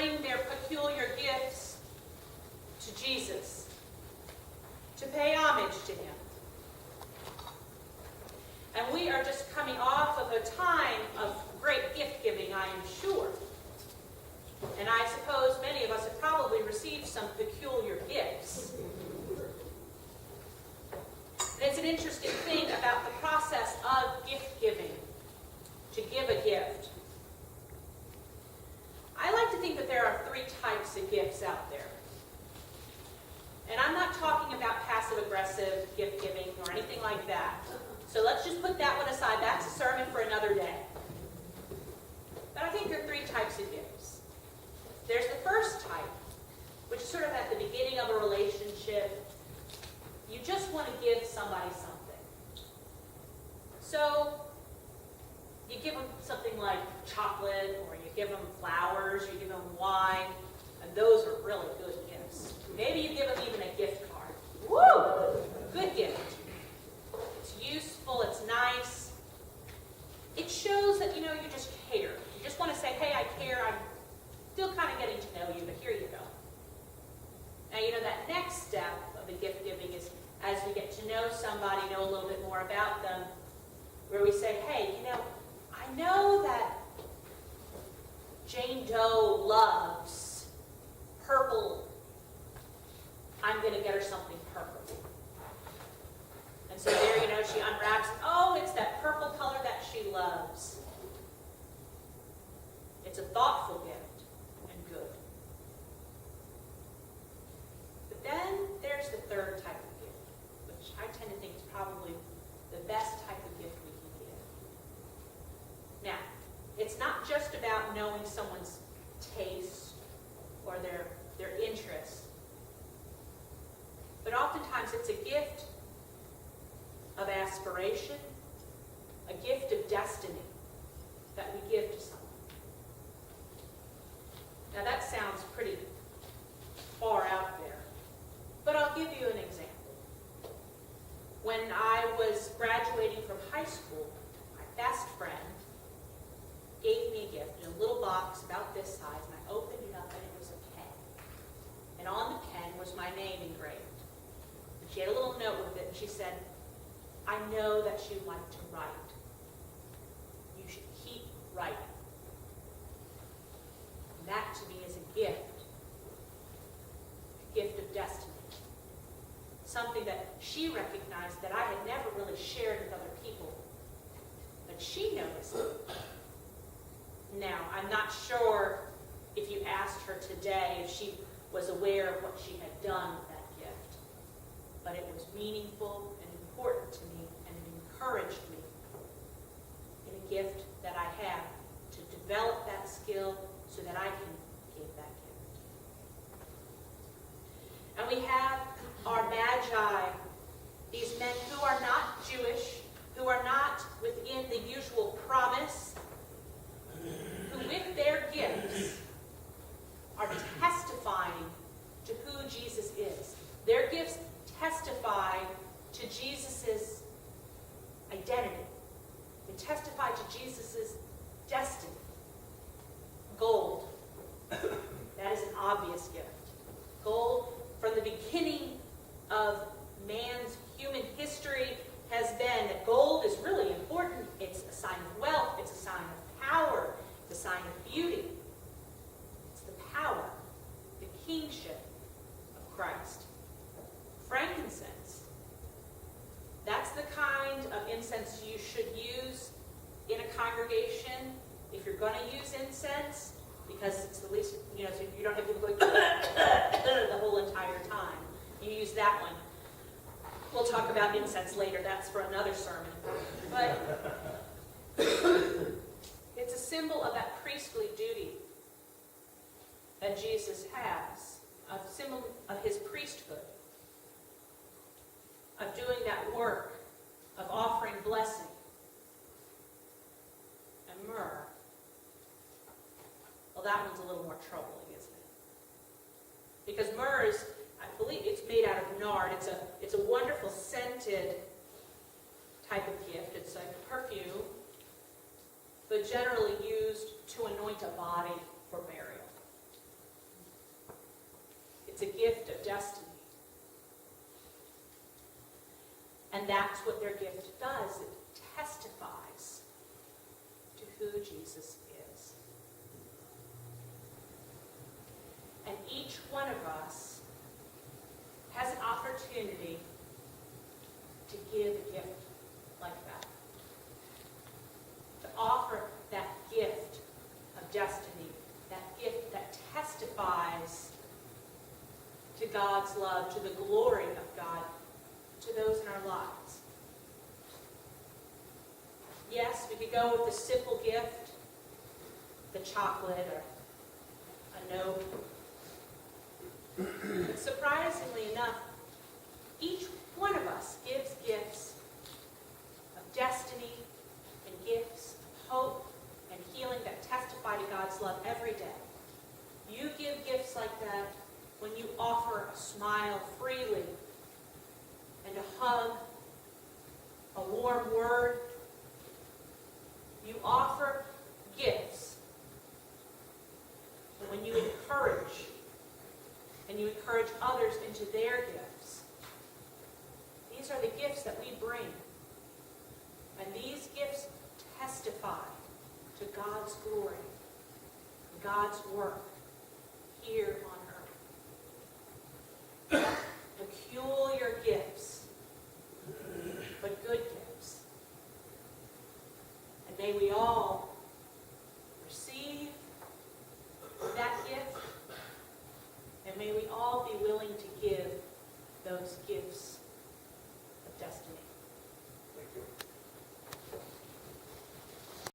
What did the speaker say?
bring their peculiar gifts to Jesus, to pay homage to him. And we are just coming off of a time of great gift giving, I am sure. And I suppose many of us have probably received some peculiar gifts. And it's an interesting thing about the process of gift giving, to give a gift. I like to think that there are 3 types of gifts out there. And I'm not talking about passive-aggressive gift giving or anything like that. So let's just put that one aside. That's a sermon for another day. But I think there are 3 types of gifts. There's the first type, which is sort of at the beginning of a relationship. You just want to give somebody something. So you give them something like chocolate, or you give them flowers, you give them wine, and those are really good gifts. Maybe you give them even a gift card. Woo! Good gift. It's useful, it's nice. It shows that, you just care. You just want to say, hey, I care, I'm still kind of getting to know you, but here you go. Now, that next step of the gift giving is as we get to know somebody, know a little bit more about them, where we say, hey, I know that Jane Doe loves purple. I'm going to get her something purple. And so there, she unwraps, oh, it's that purple color that she loves. It's a thoughtful gift and good. But then there's the third type of gift, which I tend to think is probably the best type of gift we can give. Now, it's not just about knowing someone's taste or their interests, but oftentimes it's a gift of aspiration, a gift of destiny that we give to someone. Now that sounds pretty far out there, but I'll give you an example. When I was graduating from high school, my best friend gave me a gift in a little box about this size, and I opened it up and it was a pen. And on the pen was my name engraved. And she had a little note with it, and she said, I know that you like to write. You should keep writing. And that to me is a gift of destiny. Something that she recognized that I had never really shared with other people. But she noticed it. Now, I'm not sure if you asked her today if she was aware of what she had done with that gift. But it was meaningful and important to me, and it encouraged me in a gift that I have to develop that skill so that I can give that gift. And we have our magi, these men who are not Jewish, who are not within the usual promise, who with their gifts are testifying to who Jesus is. Their gifts testify to Jesus' identity. They testify to Jesus' destiny. Gold. That is an obvious gift. Gold, from the beginning of man's human history, has been that gold is really important. It's a sign of wealth. It's a sign of power. It's a sign of beauty. It's the power, the kingship of Christ. Frankincense. That's the kind of incense you should use in a congregation if you're going to use incense, because it's the least, so you don't have people going the whole entire time. You use that one. We'll talk about incense later. That's for another sermon. But it's a symbol of that priestly duty that Jesus has, a symbol of his priesthood, of doing that work, of offering blessing. And myrrh, well, that one's a little more troubling, isn't it? Because myrrh is, I believe it's made out of nard. It's a wonderful scented type of gift. It's like perfume, but generally used to anoint a body for burial. It's a gift of destiny. And that's what their gift does. It testifies to who Jesus is. And each one of us has an opportunity to give a gift like that. To offer that gift of destiny, that gift that testifies to God's love, to the glory of God, to those in our lives. Yes, we could go with the simple gift, the chocolate or a note. But surprisingly enough, each one of us gives gifts of destiny and gifts of hope and healing that testify to God's love every day. You give gifts like that when you offer a smile freely and a hug, a warm word. You offer gifts when you encourage, and you encourage others into their gifts. These are the gifts that we bring. And these gifts testify to God's glory, God's work here on earth. Peculiar gifts, but good gifts. And may we all receive that gift, and may we all be willing to give those gifts